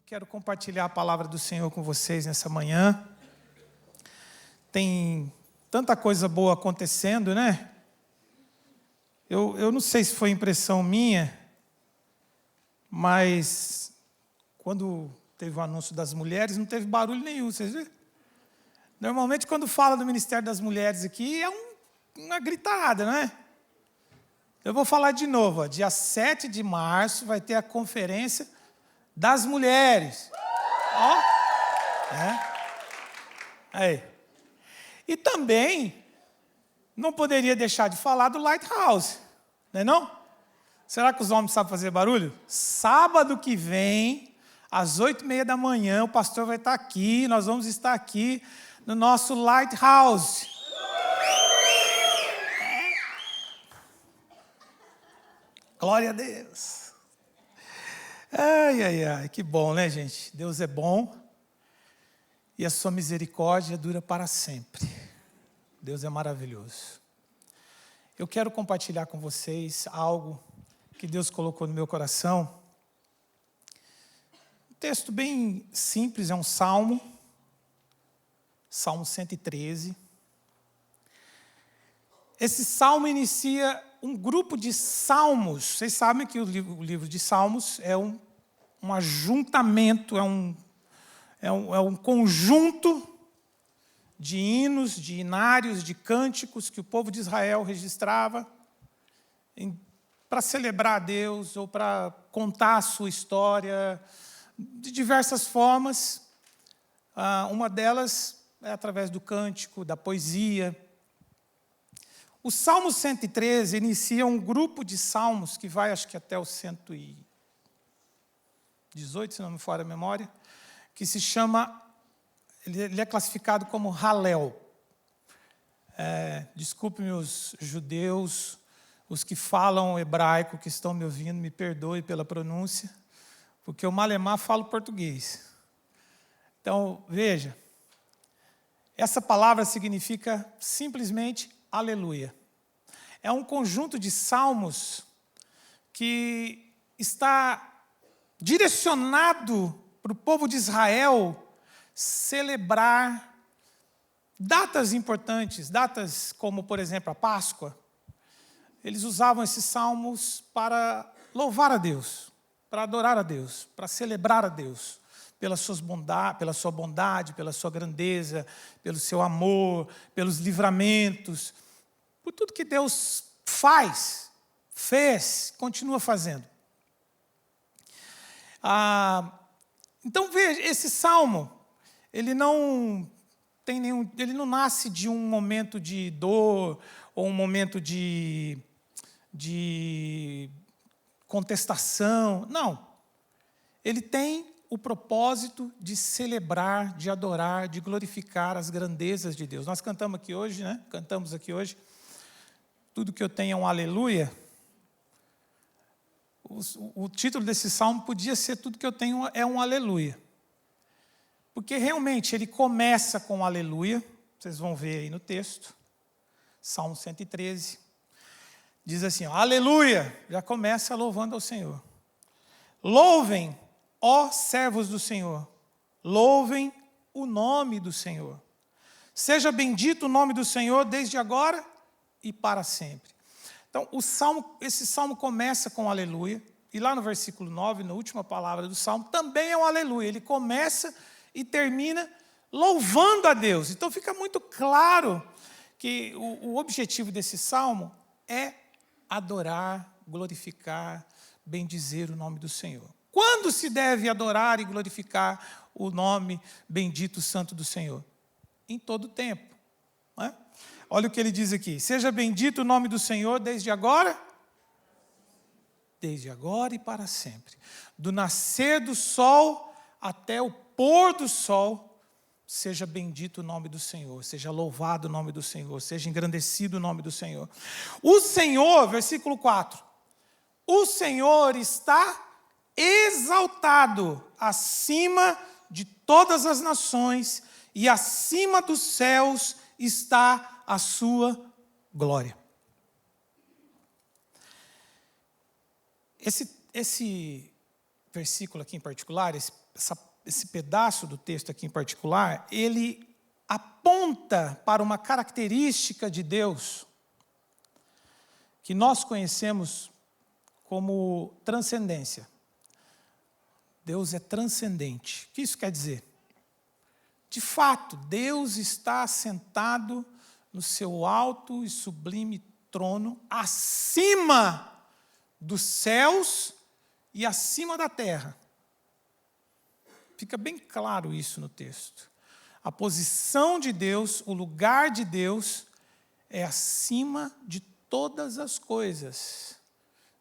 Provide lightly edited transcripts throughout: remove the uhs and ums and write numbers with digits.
Quero compartilhar a palavra do Senhor com vocês nessa manhã. Tem tanta coisa boa acontecendo, né? Eu não sei se foi impressão minha, mas quando teve o anúncio das mulheres, não teve barulho nenhum, vocês viram? Normalmente, quando fala do Ministério das Mulheres aqui, é uma gritada, não é? Eu vou falar de novo, ó, dia 7 de março vai ter a conferência das mulheres. Ó, aí. E também não poderia deixar de falar do Lighthouse, não é não? Será que os homens sabem fazer barulho? Sábado que vem, às 8h30 da manhã, o pastor vai estar aqui, nós vamos estar aqui no nosso Lighthouse. Glória a Deus. Ai, que bom, né, gente? Deus é bom e a sua misericórdia dura para sempre. Deus é maravilhoso. Eu quero compartilhar com vocês algo que Deus colocou no meu coração. Um texto bem simples, é um salmo, Salmo 113. Esse salmo inicia um grupo de salmos. Vocês sabem que o livro de Salmos é um ajuntamento, é um conjunto de hinos, de hinários, de cânticos que o povo de Israel registrava para celebrar a Deus ou para contar a sua história de diversas formas. Uma delas é através do cântico, da poesia. O Salmo 113 inicia um grupo de salmos que vai, acho que até o 118, se não me falha a memória, que se chama, ele é classificado como Halel. Desculpe-me os judeus, os que falam hebraico, que estão me ouvindo, me perdoe pela pronúncia, porque eu malemar falo português. Então, veja, essa palavra significa simplesmente aleluia. É um conjunto de salmos que está direcionado para o povo de Israel celebrar datas importantes, datas como, por exemplo, a Páscoa. Eles usavam esses salmos para louvar a Deus, para adorar a Deus, para celebrar a Deus pela sua bondade, pela sua grandeza, pelo seu amor, pelos livramentos, por tudo que Deus fez, continua fazendo. Então veja, esse salmo, ele não nasce de um momento de dor ou um momento de contestação, não. Ele tem o propósito de celebrar, de adorar, de glorificar as grandezas de Deus. Nós cantamos aqui hoje, né? Tudo que eu tenho é um aleluia. O título desse salmo podia ser Tudo que eu tenho é um aleluia. Porque realmente ele começa com aleluia. Vocês vão ver aí no texto. Salmo 113. Diz assim, aleluia. Já começa louvando ao Senhor. Louvem, ó servos do Senhor, louvem o nome do Senhor. Seja bendito o nome do Senhor desde agora e para sempre. Então, esse salmo começa com aleluia, e lá no versículo 9, na última palavra do salmo, também é um aleluia. Ele começa e termina louvando a Deus. Então, fica muito claro que o objetivo desse salmo é adorar, glorificar, bendizer o nome do Senhor. Quando se deve adorar e glorificar o nome bendito santo do Senhor? Em todo tempo. Não é? Olha o que ele diz aqui. Seja bendito o nome do Senhor desde agora e para sempre. Do nascer do sol até o pôr do sol, seja bendito o nome do Senhor, seja louvado o nome do Senhor, seja engrandecido o nome do Senhor. O Senhor, versículo 4, o Senhor está exaltado acima de todas as nações e acima dos céus está a sua glória. Esse versículo aqui em particular, esse pedaço do texto aqui em particular, ele aponta para uma característica de Deus que nós conhecemos como transcendência. Deus é transcendente. O que isso quer dizer? De fato, Deus está assentado no seu alto e sublime trono, acima dos céus e acima da terra. Fica bem claro isso no texto. A posição de Deus, o lugar de Deus, é acima de todas as coisas,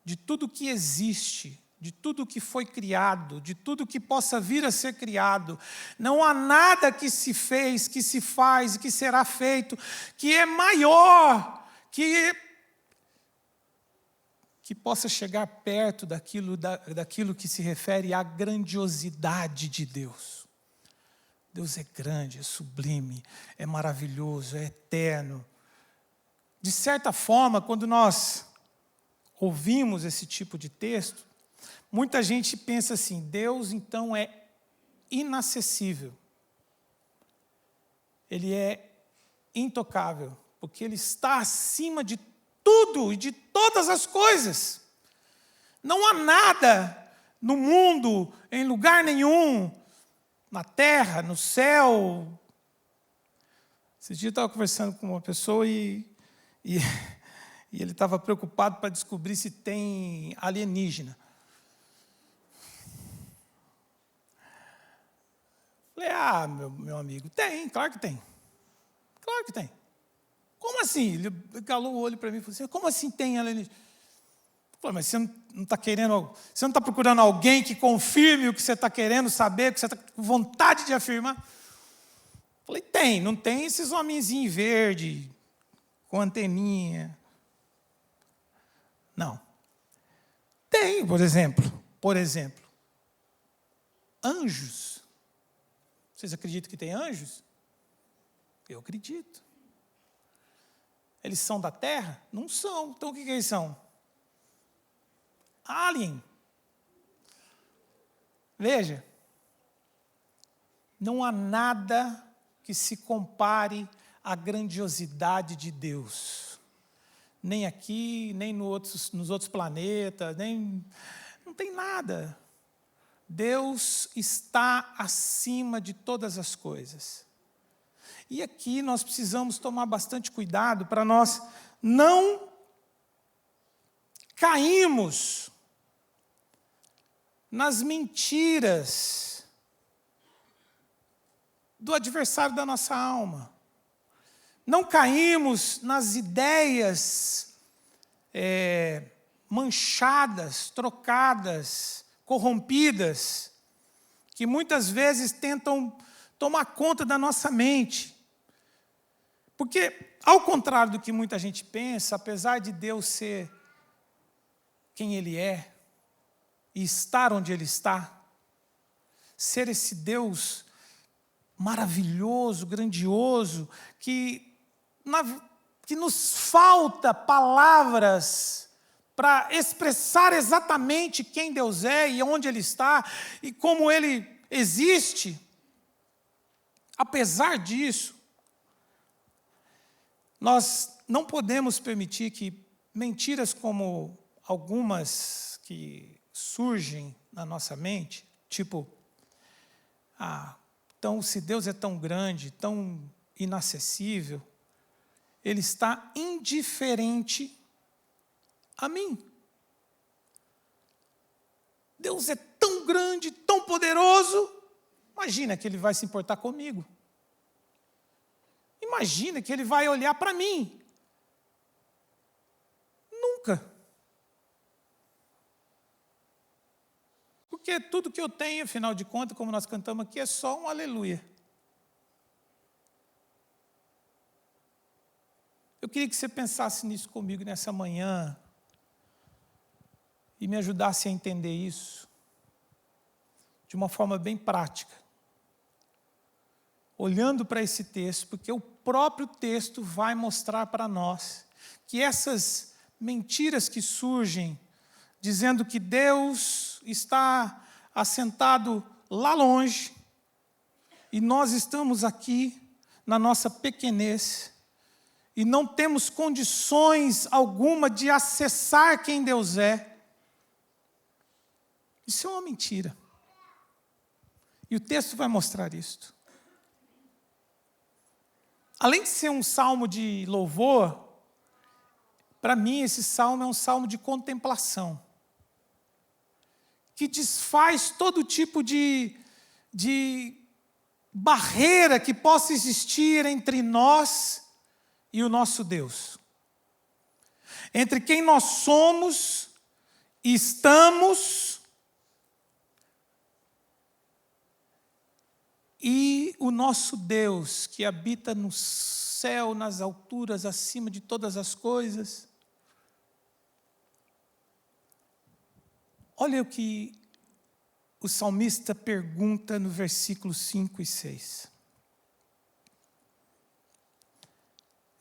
de tudo que existe, de tudo que foi criado, de tudo que possa vir a ser criado. Não há nada que se fez, que se faz e que será feito, que é maior, que possa chegar perto daquilo que se refere à grandiosidade de Deus. Deus é grande, é sublime, é maravilhoso, é eterno. De certa forma, quando nós ouvimos esse tipo de texto, muita gente pensa assim: Deus então é inacessível. Ele é intocável, porque Ele está acima de tudo e de todas as coisas. Não há nada no mundo, em lugar nenhum, na terra, no céu. Esse dia eu estava conversando com uma pessoa e ele estava preocupado para descobrir se tem alienígena. Falei, meu amigo, tem, claro que tem. Claro que tem. Como assim? Ele calou o olho para mim e falou assim: como assim tem alienígena? Eu falei, mas você não está querendo, você não está procurando alguém que confirme o que você está querendo saber, o que você está com vontade de afirmar? Eu falei, tem, não tem esses homenzinhos verdes, com anteninha. Não. Tem, por exemplo, anjos. Vocês acreditam que tem anjos? Eu acredito. Eles são da terra? Não são. Então o que eles são? Alien. Veja, não há nada que se compare à grandiosidade de Deus. Nem aqui, nem nos outros planetas, não tem nada. Deus está acima de todas as coisas. E aqui nós precisamos tomar bastante cuidado para nós não cairmos nas mentiras do adversário da nossa alma. Não caímos nas ideias manchadas, trocadas, corrompidas, que muitas vezes tentam tomar conta da nossa mente. Porque, ao contrário do que muita gente pensa, apesar de Deus ser quem Ele é, e estar onde Ele está, ser esse Deus maravilhoso, grandioso, que nos falta palavras para expressar exatamente quem Deus é e onde Ele está e como Ele existe. Apesar disso, nós não podemos permitir que mentiras como algumas que surgem na nossa mente, tipo, então se Deus é tão grande, tão inacessível, Ele está indiferente a mim. Deus é tão grande, tão poderoso, imagina que Ele vai se importar comigo. Imagina que Ele vai olhar para mim. Nunca. Porque tudo que eu tenho, afinal de contas, como nós cantamos aqui, é só um aleluia. Eu queria que você pensasse nisso comigo nessa manhã e me ajudasse a entender isso de uma forma bem prática. Olhando para esse texto, porque o próprio texto vai mostrar para nós que essas mentiras que surgem, dizendo que Deus está assentado lá longe, e nós estamos aqui na nossa pequenez, e não temos condições alguma de acessar quem Deus é. Isso é uma mentira. E o texto vai mostrar isto. Além de ser um salmo de louvor, para mim esse salmo é um salmo de contemplação, que desfaz todo tipo de barreira que possa existir entre nós e o nosso Deus. Entre quem nós somos e estamos e o nosso Deus, que habita no céu, nas alturas, acima de todas as coisas. Olha o que o salmista pergunta no versículos 5 e 6.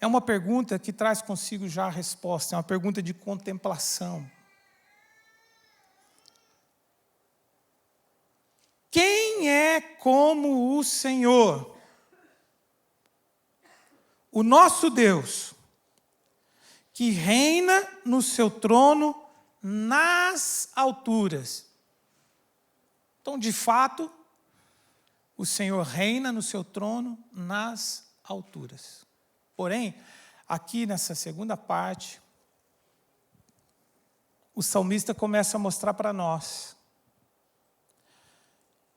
É uma pergunta que traz consigo já a resposta, é uma pergunta de contemplação. Quem é como o Senhor, o nosso Deus, que reina no seu trono nas alturas? Então, de fato, o Senhor reina no seu trono nas alturas. Porém, aqui nessa segunda parte, o salmista começa a mostrar para nós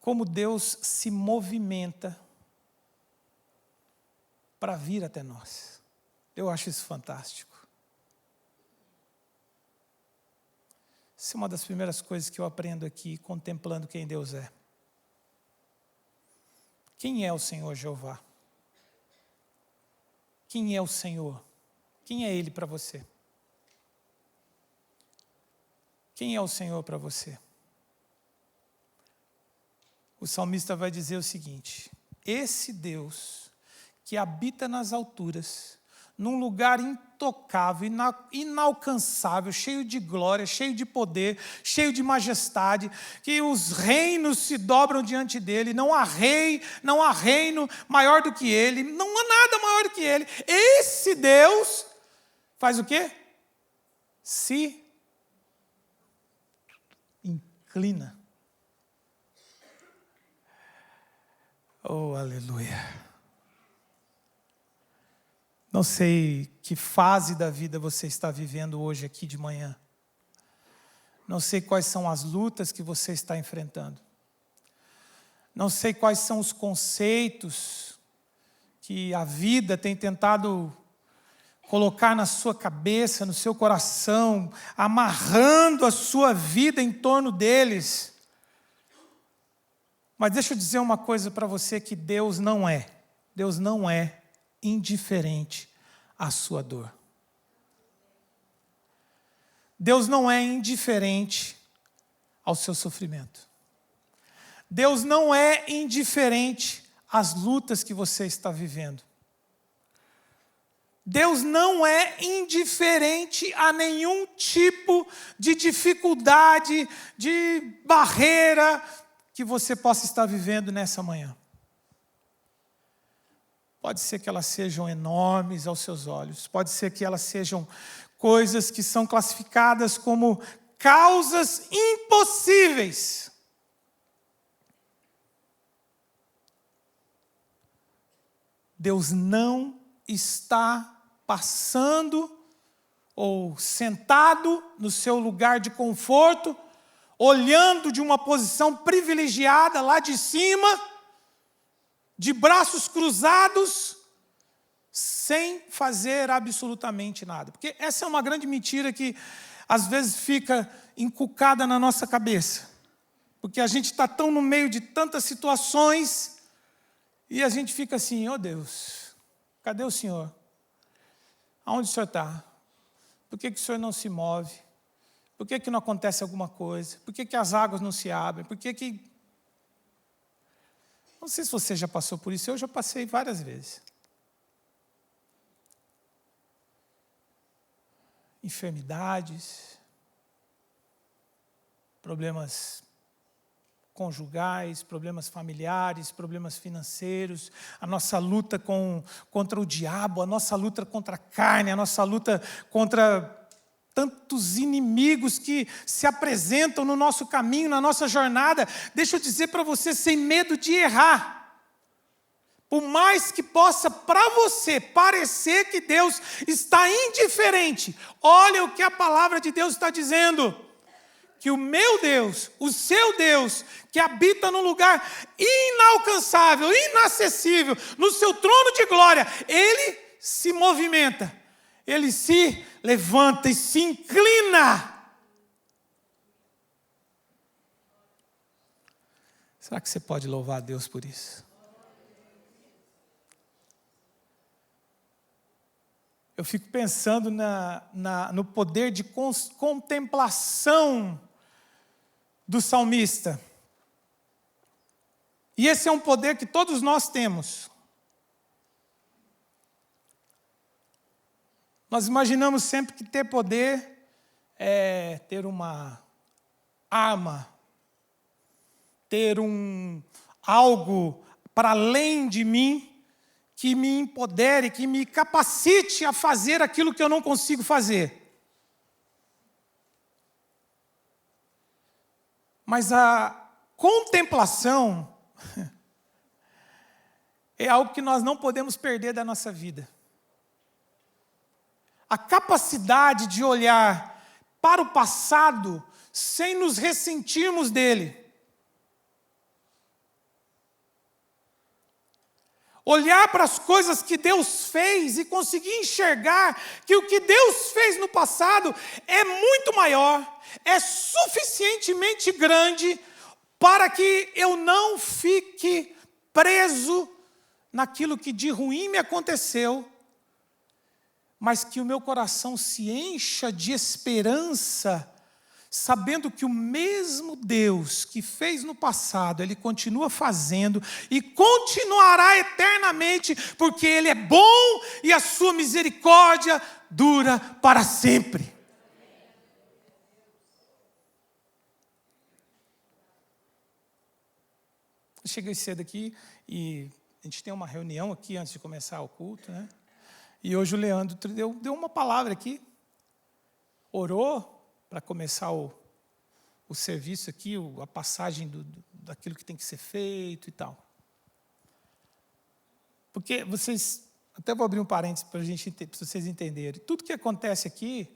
como Deus se movimenta para vir até nós. Eu acho isso fantástico. Essa é uma das primeiras coisas que eu aprendo aqui, contemplando quem Deus é. Quem é o Senhor Jeová? Quem é o Senhor? Quem é Ele para você? Quem é o Senhor para você? O salmista vai dizer o seguinte: esse Deus que habita nas alturas, num lugar intocável, inalcançável, cheio de glória, cheio de poder, cheio de majestade, que os reinos se dobram diante dele, não há rei, não há reino maior do que ele, não há nada maior do que ele. Esse Deus faz o quê? Se inclina. Oh, aleluia. Não sei que fase da vida você está vivendo hoje aqui de manhã. Não sei quais são as lutas que você está enfrentando. Não sei quais são os conceitos que a vida tem tentado colocar na sua cabeça, no seu coração, amarrando a sua vida em torno deles. Mas deixa eu dizer uma coisa para você que Deus não é indiferente à sua dor. Deus não é indiferente ao seu sofrimento. Deus não é indiferente às lutas que você está vivendo. Deus não é indiferente a nenhum tipo de dificuldade, de barreira que você possa estar vivendo nessa manhã. Pode ser que elas sejam enormes aos seus olhos, pode ser que elas sejam coisas que são classificadas como causas impossíveis. Deus não está passando ou sentado no seu lugar de conforto, olhando de uma posição privilegiada lá de cima, de braços cruzados, sem fazer absolutamente nada. Porque essa é uma grande mentira que às vezes fica encucada na nossa cabeça. Porque a gente está tão no meio de tantas situações e a gente fica assim: oh Deus, cadê o Senhor? Aonde o Senhor está? Por que o Senhor não se move? Por que não acontece alguma coisa? Por que as águas não se abrem? Por que... Não sei se você já passou por isso, eu já passei várias vezes. Enfermidades, problemas conjugais, problemas familiares, problemas financeiros, a nossa luta contra o diabo, a nossa luta contra a carne, a nossa luta contra tantos inimigos que se apresentam no nosso caminho, na nossa jornada. Deixa eu dizer para você, sem medo de errar. Por mais que possa para você parecer que Deus está indiferente, olha o que a palavra de Deus está dizendo. Que o meu Deus, o seu Deus, que habita num lugar inalcançável, inacessível, no seu trono de glória, Ele se movimenta, Ele se levanta e se inclina. Será que você pode louvar a Deus por isso? Eu fico pensando no poder de contemplação do salmista. E esse é um poder que todos nós temos. Nós imaginamos sempre que ter poder é ter uma arma, ter algo para além de mim, que me empodere, que me capacite a fazer aquilo que eu não consigo fazer. Mas a contemplação é algo que nós não podemos perder da nossa vida. A capacidade de olhar para o passado sem nos ressentirmos dele. Olhar para as coisas que Deus fez e conseguir enxergar que o que Deus fez no passado é muito maior, é suficientemente grande para que eu não fique preso naquilo que de ruim me aconteceu, mas que o meu coração se encha de esperança, sabendo que o mesmo Deus que fez no passado, Ele continua fazendo e continuará eternamente, porque Ele é bom e a sua misericórdia dura para sempre. Eu cheguei cedo aqui e a gente tem uma reunião aqui antes de começar o culto, né? E hoje o Leandro deu uma palavra aqui, orou para começar o serviço aqui, a passagem daquilo que tem que ser feito e tal. Porque vocês, até vou abrir um parênteses para vocês entenderem, tudo que acontece aqui,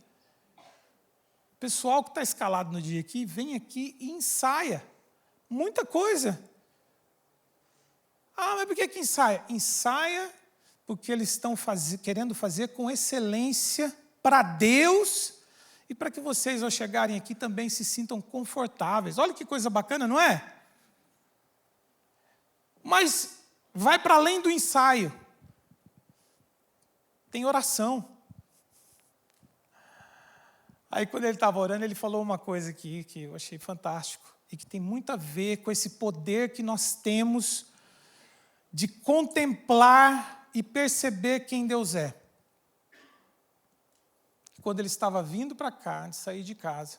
o pessoal que está escalado no dia aqui, vem aqui e ensaia muita coisa. Ah, mas por que ensaia? Ensaia porque eles estão querendo fazer com excelência para Deus e para que vocês, ao chegarem aqui, também se sintam confortáveis. Olha que coisa bacana, não é? Mas vai para além do ensaio. Tem oração. Aí, quando ele estava orando, ele falou uma coisa aqui que eu achei fantástico e que tem muito a ver com esse poder que nós temos de contemplar e perceber quem Deus é. Quando ele estava vindo para cá, antes de sair de casa,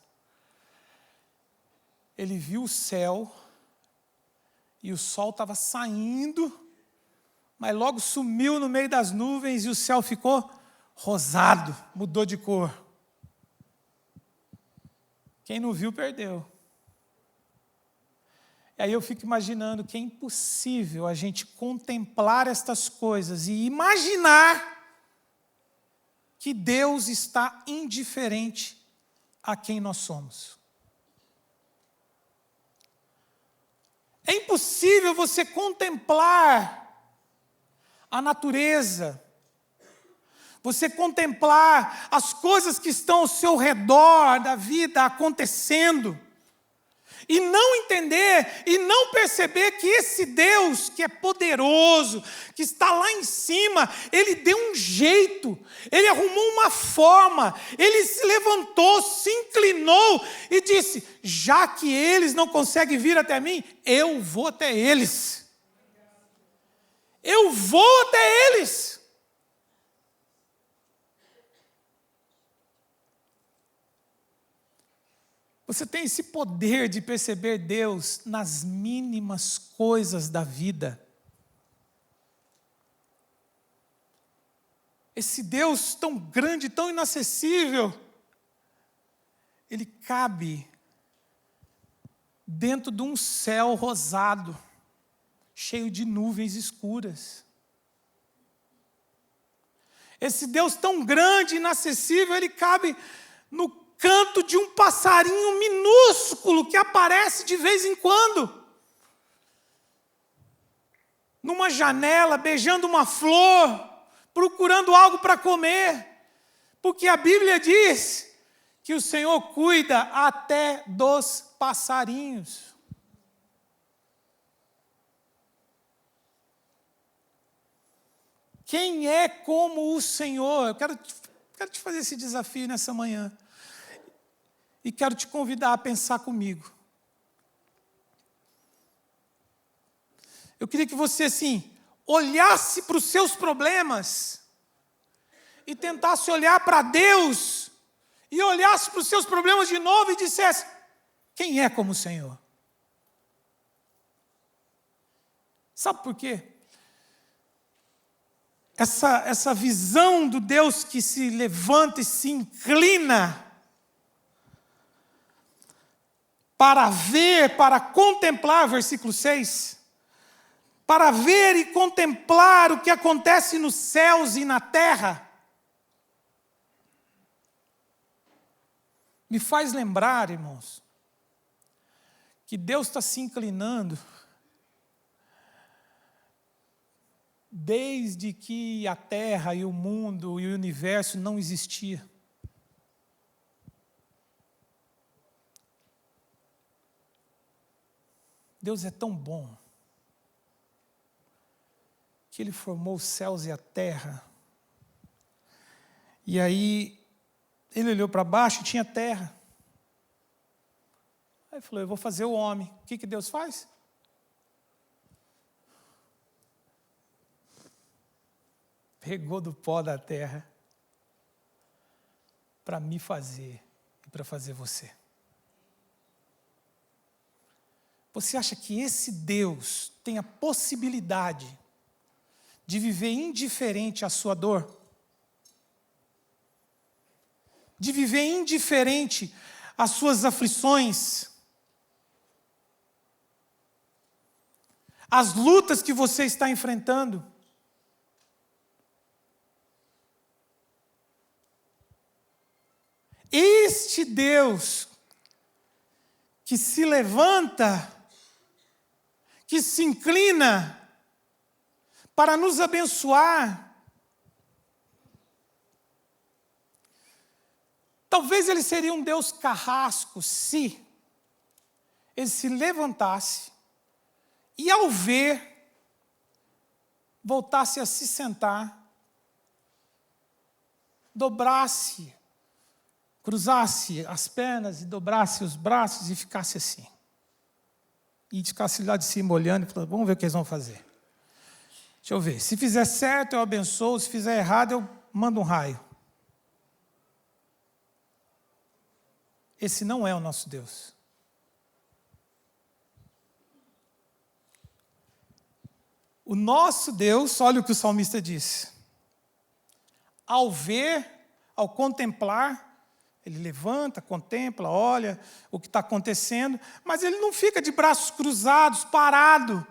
ele viu o céu e o sol estava saindo, mas logo sumiu no meio das nuvens e o céu ficou rosado, mudou de cor. Quem não viu, perdeu. E aí eu fico imaginando que é impossível a gente contemplar estas coisas e imaginar que Deus está indiferente a quem nós somos. É impossível você contemplar a natureza, você contemplar as coisas que estão ao seu redor da vida acontecendo, e não entender e não perceber que esse Deus que é poderoso, que está lá em cima, Ele deu um jeito, Ele arrumou uma forma, Ele se levantou, se inclinou e disse, já que eles não conseguem vir até mim, eu vou até eles. Eu vou até eles. Você tem esse poder de perceber Deus nas mínimas coisas da vida. Esse Deus tão grande, tão inacessível, Ele cabe dentro de um céu rosado, cheio de nuvens escuras. Esse Deus tão grande, inacessível, Ele cabe no canto de um passarinho minúsculo que aparece de vez em quando. Numa janela, beijando uma flor, procurando algo para comer. Porque a Bíblia diz que o Senhor cuida até dos passarinhos. Quem é como o Senhor? Eu quero te fazer esse desafio nessa manhã. E quero te convidar a pensar comigo. Eu queria que você, assim, olhasse para os seus problemas e tentasse olhar para Deus e olhasse para os seus problemas de novo e dissesse: quem é como o Senhor? Sabe por quê? Essa visão do Deus que se levanta e se inclina para ver, para contemplar, versículo 6, para ver e contemplar o que acontece nos céus e na terra, me faz lembrar, irmãos, que Deus está se inclinando desde que a terra e o mundo e o universo não existiam. Deus é tão bom que Ele formou os céus e a terra. E aí, Ele olhou para baixo e tinha terra. Aí Ele falou: eu vou fazer o homem. O que Deus faz? Pegou do pó da terra para me fazer e para fazer você. Você acha que esse Deus tem a possibilidade de viver indiferente à sua dor? De viver indiferente às suas aflições? Às lutas que você está enfrentando? Este Deus que se levanta, que se inclina para nos abençoar, talvez Ele seria um Deus carrasco se Ele se levantasse e, ao ver, voltasse a se sentar, dobrasse, cruzasse as pernas e dobrasse os braços e ficasse assim. E ficasse lá de cima olhando e falando: vamos ver o que eles vão fazer. Deixa eu ver. Se fizer certo, eu abençoo. Se fizer errado, eu mando um raio. Esse não é o nosso Deus. O nosso Deus, olha o que o salmista diz. Ao ver, ao contemplar, Ele levanta, contempla, olha o que está acontecendo, mas Ele não fica de braços cruzados, parado.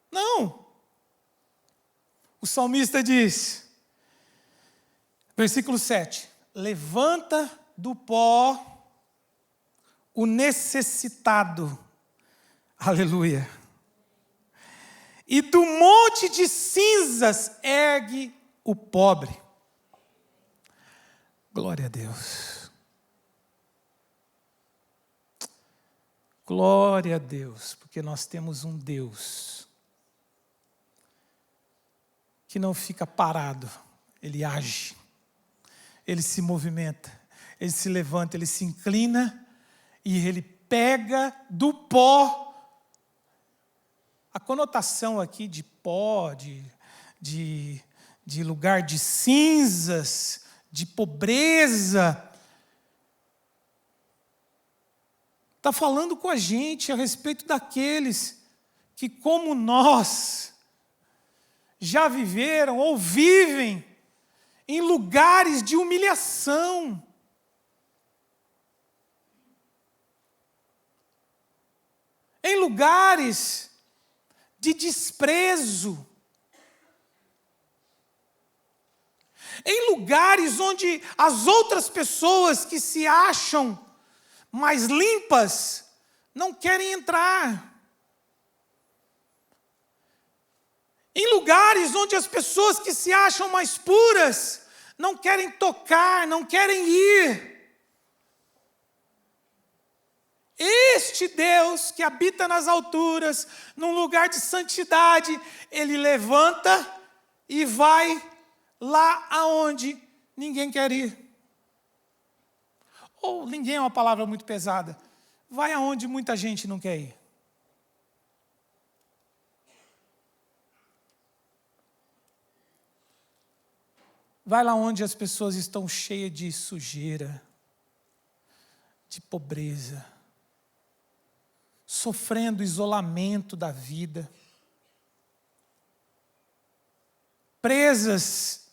Não. O salmista diz, versículo 7, levanta do pó o necessitado, aleluia, e do monte de cinzas ergue o pobre. Glória a Deus. Glória a Deus, porque nós temos um Deus que não fica parado, Ele age, Ele se movimenta, Ele se levanta, Ele se inclina e Ele pega do pó. A conotação aqui de pó, de lugar de cinzas, de pobreza, está falando com a gente a respeito daqueles que, como nós, já viveram ou vivem em lugares de humilhação. Em lugares de desprezo. Em lugares onde as outras pessoas que se acham mais limpas não querem entrar. Em lugares onde as pessoas que se acham mais puras não querem tocar, não querem ir. Este Deus que habita nas alturas, num lugar de santidade, Ele levanta e vai lá aonde ninguém quer ir. Ou ninguém é uma palavra muito pesada. Vai aonde muita gente não quer ir. Vai lá onde as pessoas estão cheias de sujeira, de pobreza, sofrendo isolamento da vida, presas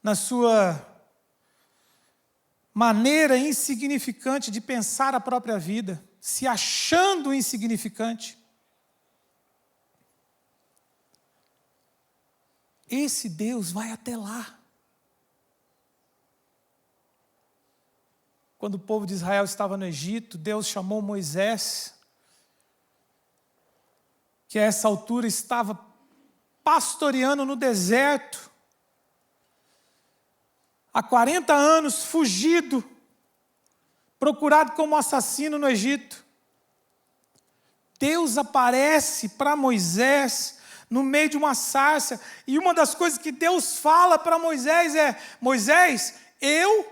na sua maneira insignificante de pensar a própria vida, se achando insignificante. Esse Deus vai até lá. Quando o povo de Israel estava no Egito, Deus chamou Moisés, que a essa altura estava pastoreando no deserto, há 40 anos, fugido, procurado como assassino no Egito. Deus aparece para Moisés no meio de uma sarça, e uma das coisas que Deus fala para Moisés é: Moisés, eu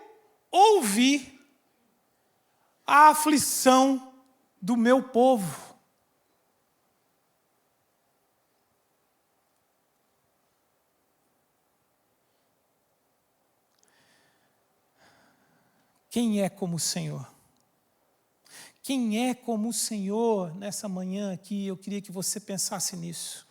ouvi a aflição do meu povo. Quem é como o Senhor? Quem é como o Senhor nessa manhã aqui? Eu queria que você pensasse nisso.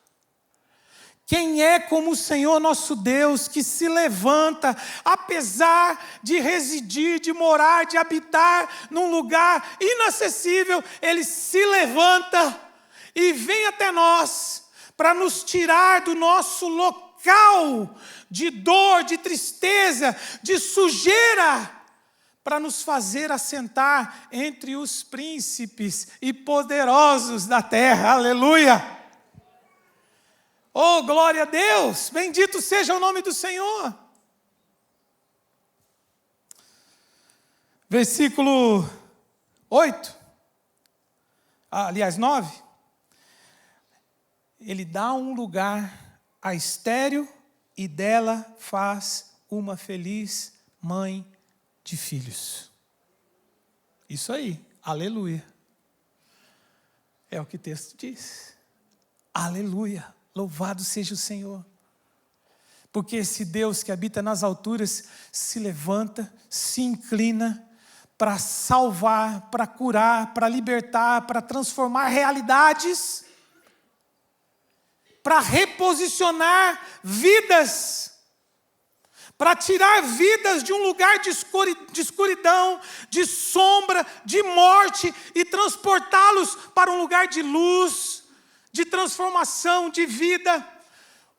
Quem é como o Senhor nosso Deus, que se levanta, apesar de residir, de morar, de habitar num lugar inacessível, Ele se levanta e vem até nós para nos tirar do nosso local de dor, de tristeza, de sujeira, para nos fazer assentar entre os príncipes e poderosos da terra. Aleluia! Oh, glória a Deus! Bendito seja o nome do Senhor. Versículo 8. Aliás, 9. Ele dá um lugar a estéril e dela faz uma feliz mãe de filhos. Isso aí, aleluia. É o que o texto diz. Aleluia, louvado seja o Senhor. Porque esse Deus que habita nas alturas se levanta, se inclina para salvar, para curar, para libertar, para transformar realidades, para reposicionar vidas, para tirar vidas de um lugar de escuridão, de sombra, de morte, e transportá-los para um lugar de luz, de transformação, de vida.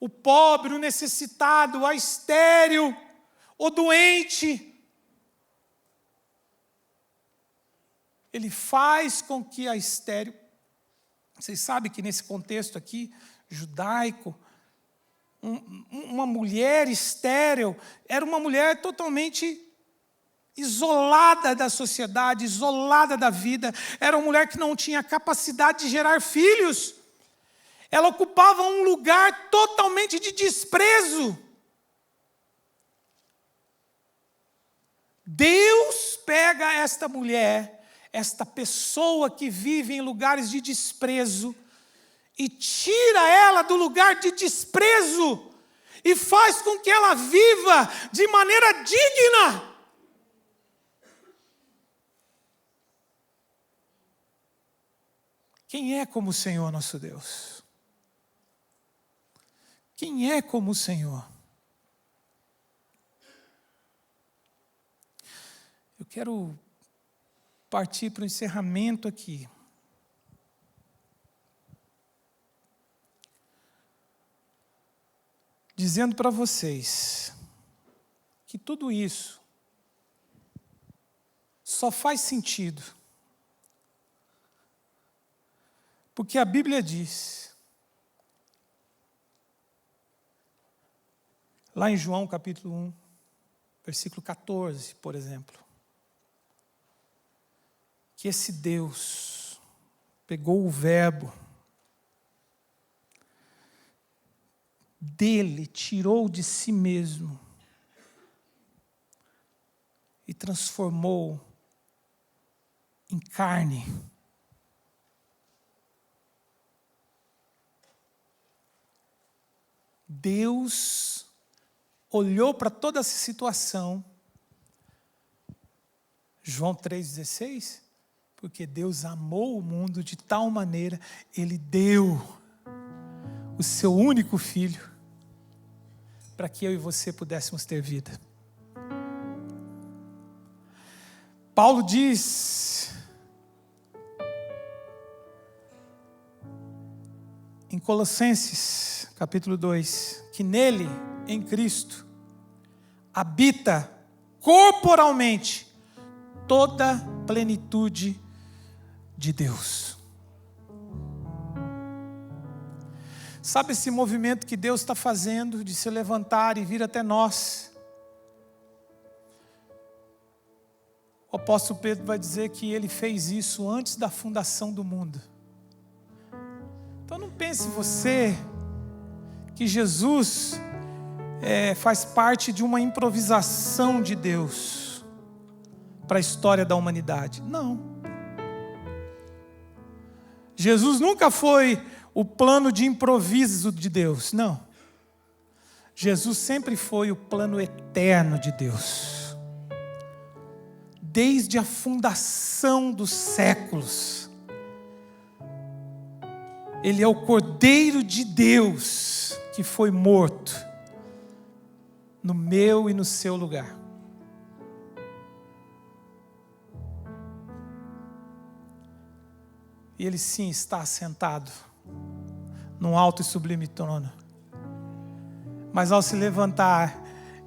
O pobre, o necessitado, a estéril, o doente, Ele faz com que a estéril... Vocês sabem que nesse contexto aqui, judaico, uma mulher estéril era uma mulher totalmente isolada da sociedade, isolada da vida. Era uma mulher que não tinha capacidade de gerar filhos. Ela ocupava um lugar totalmente de desprezo. Deus pega esta mulher, esta pessoa que vive em lugares de desprezo, e tira ela do lugar de desprezo e faz com que ela viva de maneira digna. Quem é como o Senhor nosso Deus? Quem é como o Senhor? Eu quero partir para o encerramento aqui. Dizendo para vocês que tudo isso só faz sentido porque a Bíblia diz, lá em João capítulo 1, versículo 14, por exemplo, que esse Deus pegou o verbo dele, tirou de si mesmo e transformou em carne. Deus olhou para toda essa situação, João 3,16, porque Deus amou o mundo de tal maneira, Ele deu o seu único Filho, para que eu e você pudéssemos ter vida. Paulo diz, em Colossenses, capítulo 2, que nele, em Cristo, habita corporalmente toda a plenitude de Deus. Sabe esse movimento que Deus está fazendo de se levantar e vir até nós? O apóstolo Pedro vai dizer que ele fez isso antes da fundação do mundo. Então não pense você que Jesus faz parte de uma improvisação de Deus para a história da humanidade. Não. Jesus nunca foi o plano de improviso de Deus, não. Jesus sempre foi o plano eterno de Deus. Desde a fundação dos séculos. Ele é o Cordeiro de Deus que foi morto no meu e no seu lugar. E Ele sim está assentado num alto e sublime trono. Mas ao se levantar,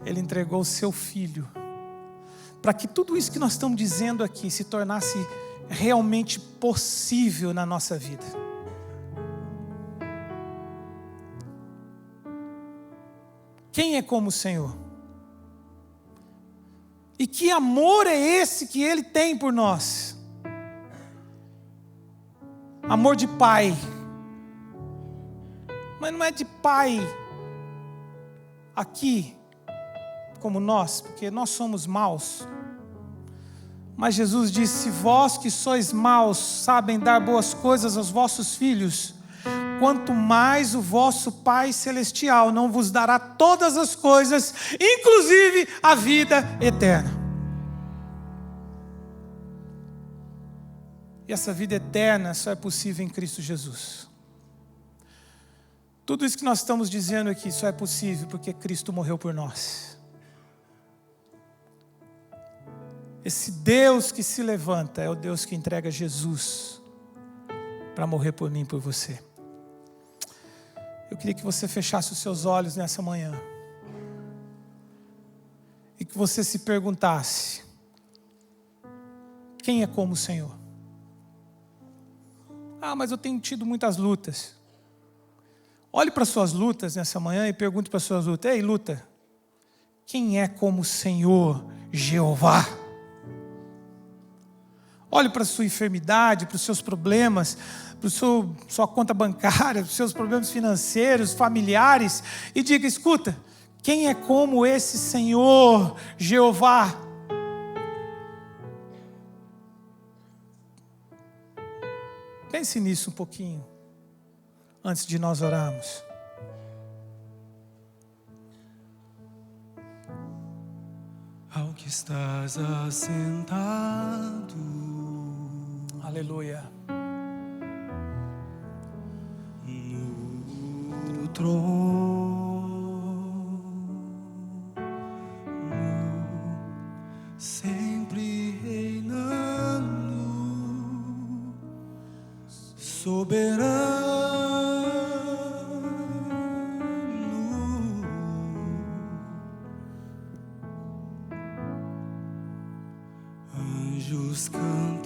Ele entregou o seu Filho, para que tudo isso que nós estamos dizendo aqui se tornasse realmente possível na nossa vida. Quem é como o Senhor? E que amor é esse que Ele tem por nós? Amor de pai. Mas não é de pai aqui, como nós, porque nós somos maus. Mas Jesus disse, vós que sois maus, sabem dar boas coisas aos vossos filhos, quanto mais o vosso Pai Celestial não vos dará todas as coisas, inclusive a vida eterna. E essa vida eterna só é possível em Cristo Jesus. Tudo isso que nós estamos dizendo aqui só é possível porque Cristo morreu por nós. Esse Deus que se levanta é o Deus que entrega Jesus para morrer por mim e por você. Eu queria que você fechasse os seus olhos nessa manhã e que você se perguntasse: quem é como o Senhor? Ah, mas eu tenho tido muitas lutas. Olhe para as suas lutas nessa manhã e pergunte para as suas lutas: ei, luta, quem é como o Senhor Jeová? Olhe para a sua enfermidade, para os seus problemas, para sua conta bancária, para os seus problemas financeiros, familiares, e diga: escuta, quem é como esse Senhor Jeová? Pense nisso um pouquinho, antes de nós orarmos. Ao que estás assentado, Aleluia. trono, sempre reinando, soberano, anjos cantando,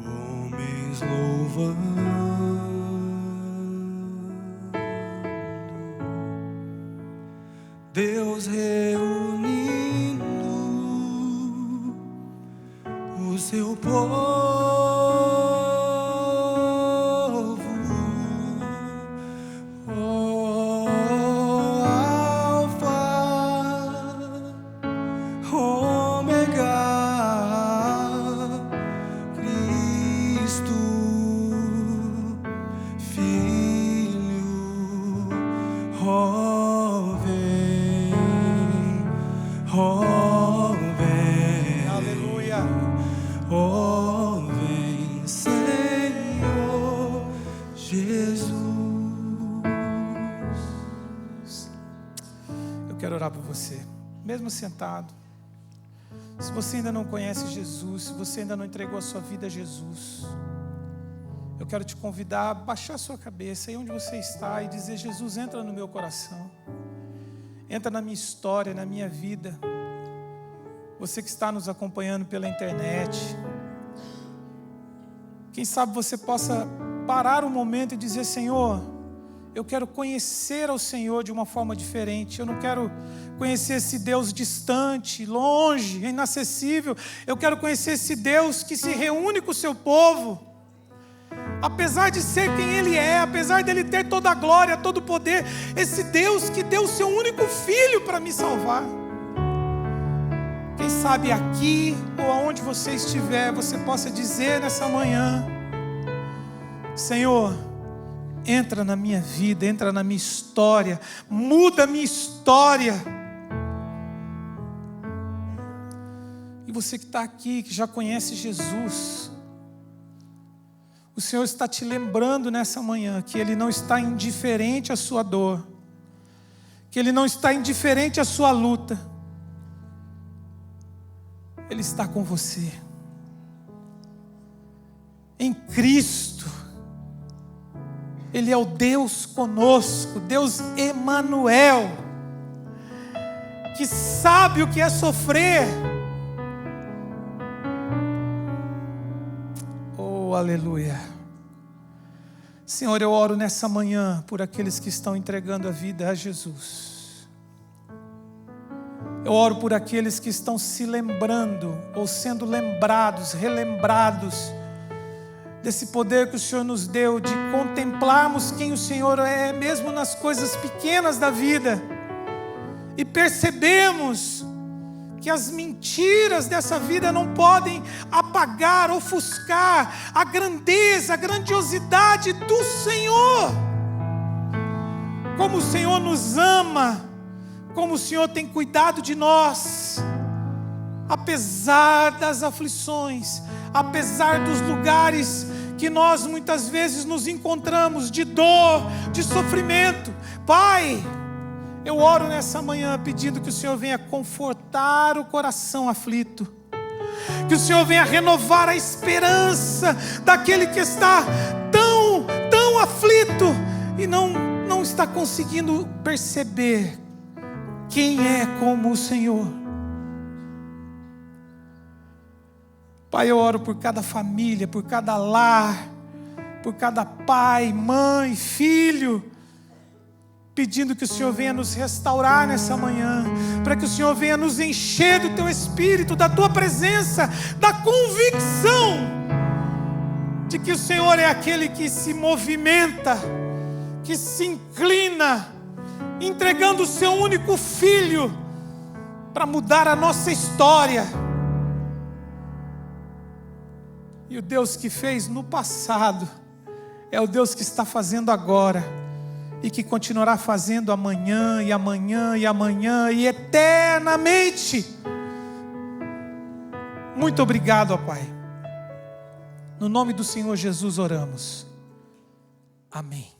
homens louvando, Deus reunindo o seu povo, oh, Alfa, Ômega, Cristo, Filho, oh, vem, Aleluia. oh, vem, Senhor Jesus. Eu quero orar por você, mesmo sentado. Se você ainda não conhece Jesus, se você ainda não entregou a sua vida a Jesus, eu quero te convidar a baixar a sua cabeça aí onde você está e dizer: Jesus, entra no meu coração, entra na minha história, na minha vida. Você que está nos acompanhando pela internet, quem sabe você possa parar um momento e dizer: Senhor, eu quero conhecer ao Senhor de uma forma diferente. Eu não quero conhecer esse Deus distante, longe, inacessível. Eu quero conhecer esse Deus que se reúne com o seu povo. Apesar de ser quem Ele é, apesar de Ele ter toda a glória, todo o poder, esse Deus que deu o seu único filho para me salvar. Quem sabe aqui ou aonde você estiver, você possa dizer nessa manhã: Senhor, entra na minha vida, entra na minha história, muda a minha história. E você que está aqui, que já conhece Jesus, o Senhor está te lembrando nessa manhã que Ele não está indiferente à sua dor, que Ele não está indiferente à sua luta. Ele está com você. Em Cristo. Ele é o Deus conosco, Deus Emanuel, que sabe o que é sofrer. Oh, aleluia. Senhor, eu oro nessa manhã por aqueles que estão entregando a vida a Jesus. Eu oro por aqueles que estão se lembrando, ou sendo lembrados, relembrados, desse poder que o Senhor nos deu, de contemplarmos quem o Senhor é, mesmo nas coisas pequenas da vida, e percebemos que as mentiras dessa vida não podem apagar, ofuscar a grandeza, a grandiosidade do Senhor. Como o Senhor nos ama, como o Senhor tem cuidado de nós, apesar das aflições, apesar dos lugares que nós muitas vezes nos encontramos de dor, de sofrimento. Pai, eu oro nessa manhã pedindo que o Senhor venha confortar o coração aflito, que o Senhor venha renovar a esperança daquele que está tão aflito e não está conseguindo perceber quem é como o Senhor. Pai, eu oro por cada família, por cada lar, por cada pai, mãe, filho, pedindo que o Senhor venha nos restaurar nessa manhã, para que o Senhor venha nos encher do Teu Espírito, da Tua presença, da convicção de que o Senhor é aquele que se movimenta, que se inclina, entregando o Seu único Filho para mudar a nossa história. E o Deus que fez no passado é o Deus que está fazendo agora e que continuará fazendo amanhã e amanhã e amanhã e eternamente. Muito obrigado, ó Pai. No nome do Senhor Jesus oramos. Amém.